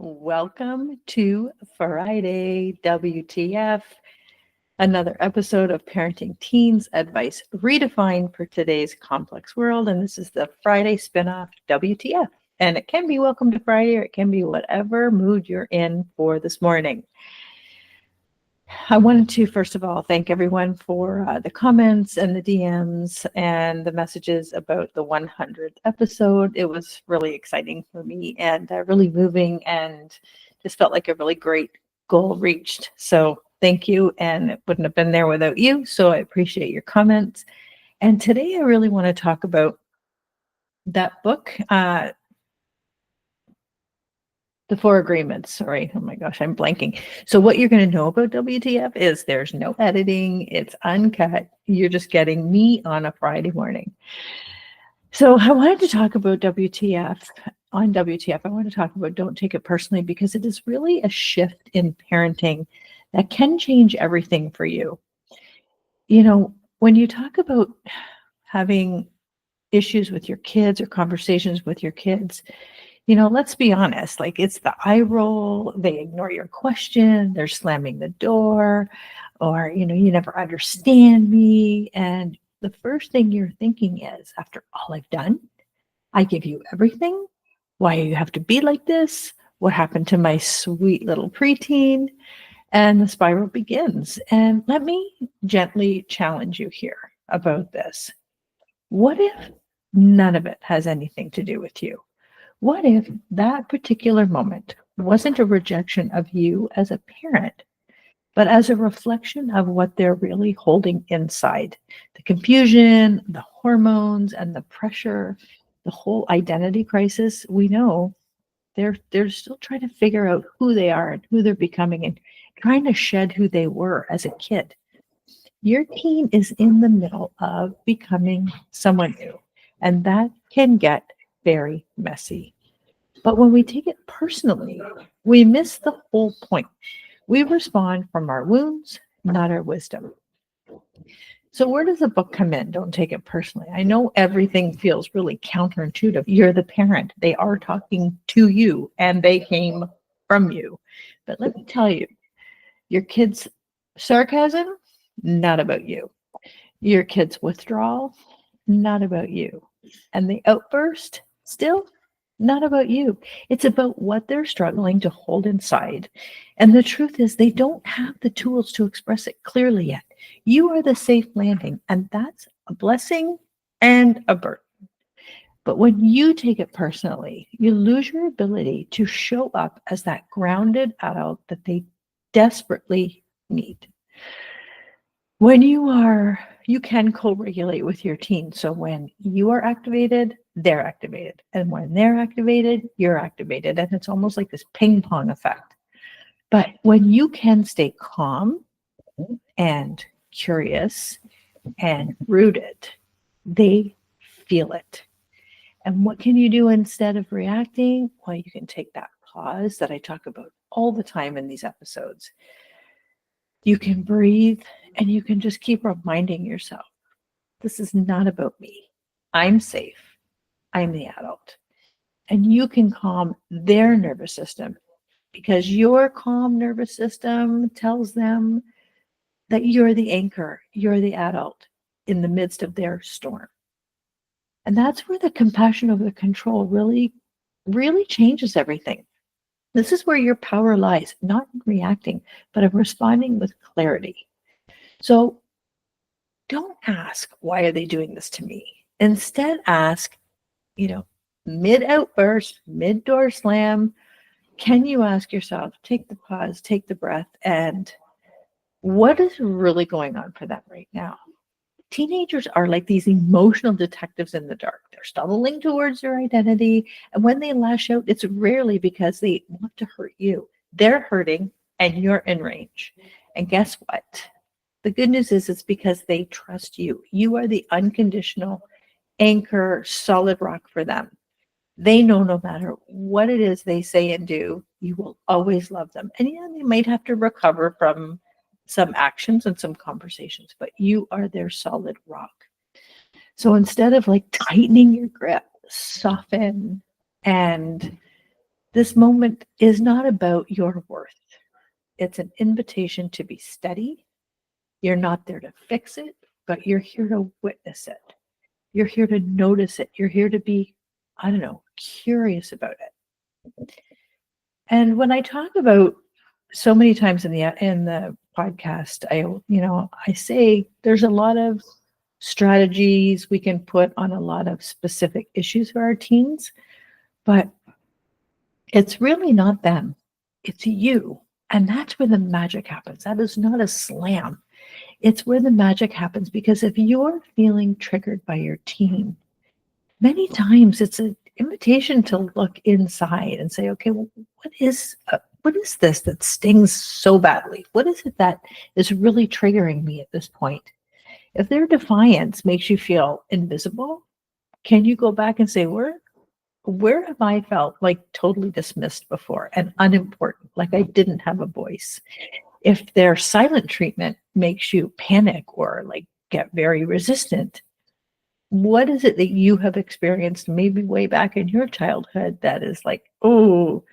Welcome to Friday WTF, another episode of Parenting Teens Advice Redefined for today's complex world. And this is the Friday spinoff WTF. And it can be Welcome to Friday, or it can be whatever mood you're in for this morning. I wanted to, first of all, thank everyone for the comments and the DMs and the messages about the 100th episode. It was really exciting for me and really moving, and just felt like a really great goal reached. So thank you, and it wouldn't have been there without you. So I appreciate your comments. And today I really want to talk about that book, The Four Agreements. Sorry. Oh my gosh, I'm blanking. So what you're going to know about WTF is there's no editing. It's uncut. You're just getting me on a Friday morning. So I wanted to talk about WTF. On WTF, I want to talk about Don't Take It Personally, because it is really a shift in parenting that can change everything for you. You know, when you talk about having issues with your kids or conversations with your kids, let's be honest, like it's the eye roll, they ignore your question, they're slamming the door, or, you never understand me. And the first thing you're thinking is, after all I've done, I give you everything. Why do you have to be like this? What happened to my sweet little preteen? And the spiral begins. And let me gently challenge you here about this. What if none of it has anything to do with you? What if that particular moment wasn't a rejection of you as a parent, but as a reflection of what they're really holding inside? The confusion, the hormones, and the pressure, the whole identity crisis. We know they're still trying to figure out who they are and who they're becoming, and trying to shed who they were as a kid. Your teen is in the middle of becoming someone new, and that can get very messy. But when we take it personally, we miss the whole point. We respond from our wounds, not our wisdom. So where does the book come in? Don't take it personally. I know everything feels really counterintuitive. You're the parent. They are talking to you, and they came from you. But let me tell you, your kids' sarcasm, not about you. Your kids' withdrawal, not about you. And the outburst, still not about you. It's about what they're struggling to hold inside. And the truth is, they don't have the tools to express it clearly yet. You are the safe landing, and that's a blessing and a burden. But when you take it personally, you lose your ability to show up as that grounded adult that they desperately need. When you can co-regulate with your teen. So when you are activated, they're activated. And when they're activated, you're activated. And it's almost like this ping pong effect. But when you can stay calm and curious and rooted, they feel it. And what can you do instead of reacting? Well, you can take that pause that I talk about all the time in these episodes. You can breathe, and you can just keep reminding yourself, this is not about me. I'm safe. I'm the adult. And you can calm their nervous system, because your calm nervous system tells them that you're the anchor, you're the adult in the midst of their storm. And that's where the compassion over the control really, really changes everything. This is where your power lies, not in reacting, but in responding with clarity. So don't ask, why are they doing this to me? Instead, ask, mid outburst, mid door slam, can you ask yourself, take the pause, take the breath, and what is really going on for them right now? Teenagers are like these emotional detectives in the dark. They're stumbling towards their identity. And when they lash out, it's rarely because they want to hurt you. They're hurting and you're in range. And guess what? The good news is it's because they trust you. You are the unconditional anchor, solid rock for them. They know no matter what it is they say and do, you will always love them. And yeah, they might have to recover from some actions and some conversations, but you are their solid rock. So instead of like tightening your grip, soften and This moment is not about your worth. It's an invitation to be steady. You're not there to fix it, but you're here to witness it. You're here to notice it. You're here to be, I don't know, curious about it. And when I talk about so many times in the podcast, I say there's a lot of strategies we can put on a lot of specific issues for our teens, but it's really not them. It's you. And that's where the magic happens. That is not a slam. It's where the magic happens, because if you're feeling triggered by your teen, many times it's an invitation to look inside and say, okay, well, what is this that stings so badly? What is it that is really triggering me at this point? If their defiance makes you feel invisible, can you go back and say, where have I felt like totally dismissed before and unimportant, like I didn't have a voice? If their silent treatment makes you panic or like get very resistant, what is it that you have experienced maybe way back in your childhood that is like, oh,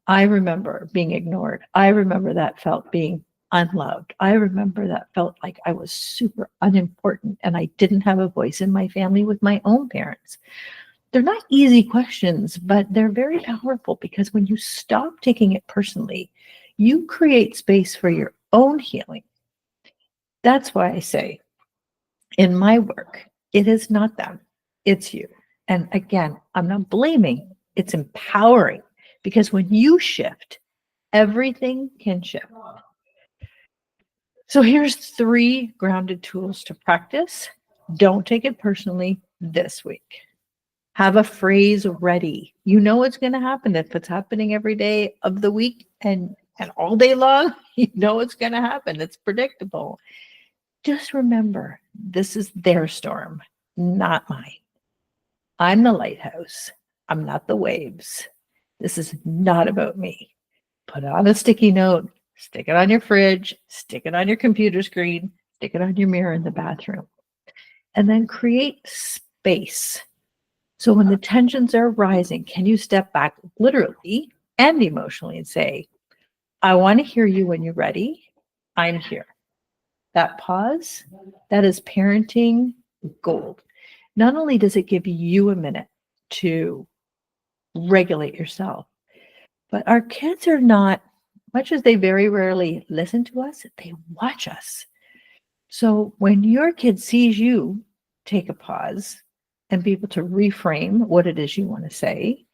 I remember being ignored. I remember that felt being unloved. I remember that felt like I was super unimportant and I didn't have a voice in my family with my own parents. They're not easy questions, but they're very powerful, because when you stop taking it personally, you create space for your own healing. That's why I say in my work, it is not them, it's you. And again, I'm not blaming, it's empowering, because when you shift, everything can shift. So here's 3 grounded tools to practice. Don't take it personally this week. Have a phrase ready. You know it's going to happen. If it's happening every day of the week and all day long, you know it's going to happen. It's predictable. Just remember, this is their storm, not mine. I'm the lighthouse. I'm not the waves. This is not about me. Put it on a sticky note, stick it on your fridge, stick it on your computer screen, stick it on your mirror in the bathroom, and then create space. So when the tensions are rising, can you step back literally and emotionally and say, I want to hear you when you're ready. I'm here. That pause, that is parenting gold. Not only does it give you a minute to regulate yourself, but our kids are not, much as they very rarely listen to us, they watch us. So when your kid sees you take a pause and be able to reframe what it is you want to say,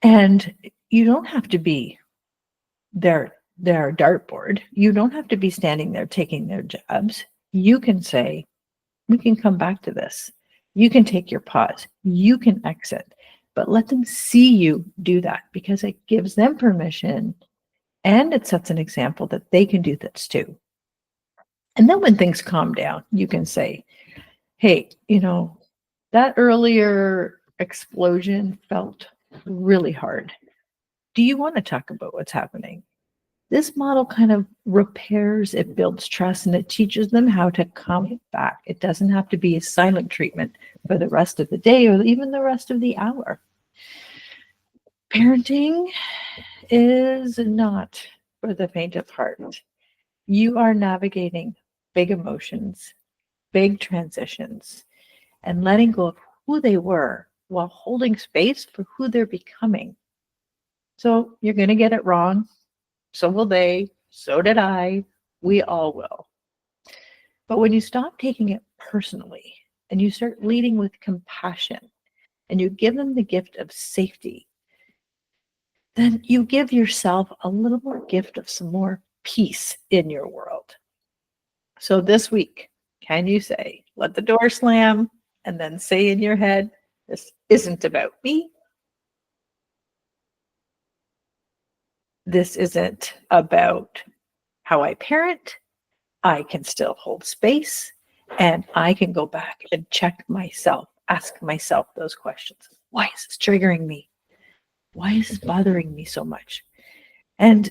and you don't have to be their dartboard. You don't have to be standing there taking their jabs. You can say, we can come back to this. You can take your pause. You can exit, but let them see you do that, because it gives them permission and it sets an example that they can do this too. And then when things calm down, you can say, hey, that earlier explosion felt really hard. Do you want to talk about what's happening? This model kind of repairs, it builds trust, and it teaches them how to come back. It doesn't have to be a silent treatment for the rest of the day or even the rest of the hour. Parenting is not for the faint of heart. You are navigating big emotions, big transitions, and letting go of who they were while holding space for who they're becoming. So you're going to get it wrong. So will they. So did I. We all will. But when you stop taking it personally and you start leading with compassion and you give them the gift of safety, then you give yourself a little more gift of some more peace in your world. So this week, can you say, let the door slam, and then say in your head, this isn't about me. This isn't about how I parent. I can still hold space, and I can go back and check myself, ask myself those questions. Why is this triggering me? Why is this bothering me so much? And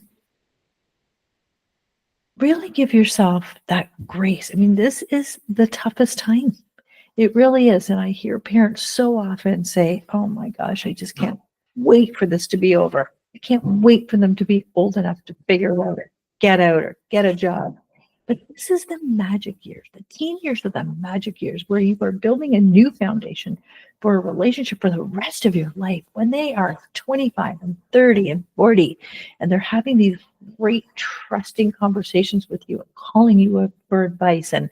really give yourself that grace. I mean, this is the toughest time. It really is. And I hear parents so often say, oh my gosh, I just can't wait for this to be over. I can't wait for them to be old enough to figure it out or get a job. But this is the magic years. The teen years are the magic years where you are building a new foundation for a relationship for the rest of your life. When they are 25 and 30 and 40, and they're having these great, trusting conversations with you and calling you up for advice, and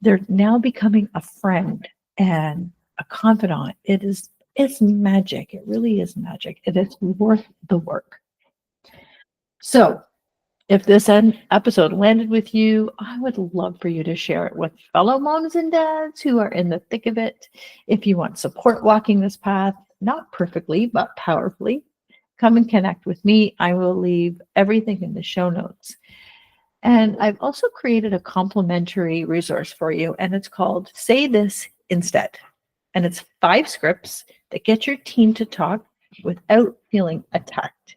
they're now becoming a friend and a confidant. It's magic. It really is magic. It is worth the work. So if this episode landed with you, I would love for you to share it with fellow moms and dads who are in the thick of it. If you want support walking this path, not perfectly, but powerfully, come and connect with me. I will leave everything in the show notes. And I've also created a complimentary resource for you, and it's called Say This Instead. And it's 5 scripts that get your teen to talk without feeling attacked.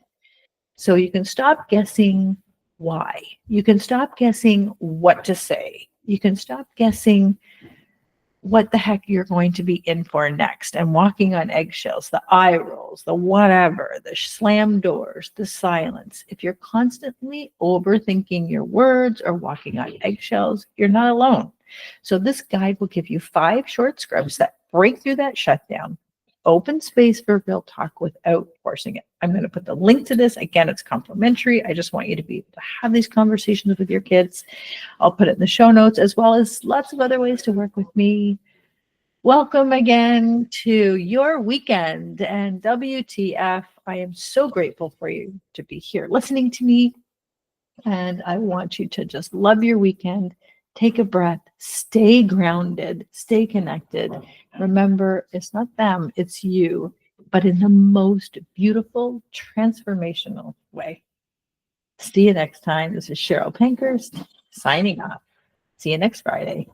So you can stop guessing why. You can stop guessing what to say. You can stop guessing what the heck you're going to be in for next and walking on eggshells, the eye rolls, the whatever, the slam doors, the silence. If you're constantly overthinking your words or walking on eggshells, you're not alone. So this guide will give you 5 short scripts that break through that shutdown, open space for real talk without forcing it. I'm going to put the link to this. Again, it's complimentary. I just want you to be able to have these conversations with your kids. I'll put it in the show notes, as well as lots of other ways to work with me. Welcome again to your weekend and WTF. I am so grateful for you to be here listening to me. And I want you to just love your weekend. Take a breath, stay grounded, stay connected. Remember, it's not them, it's you, but in the most beautiful, transformational way. See you next time. This is Cheryl Pankhurst signing off. See you next Friday.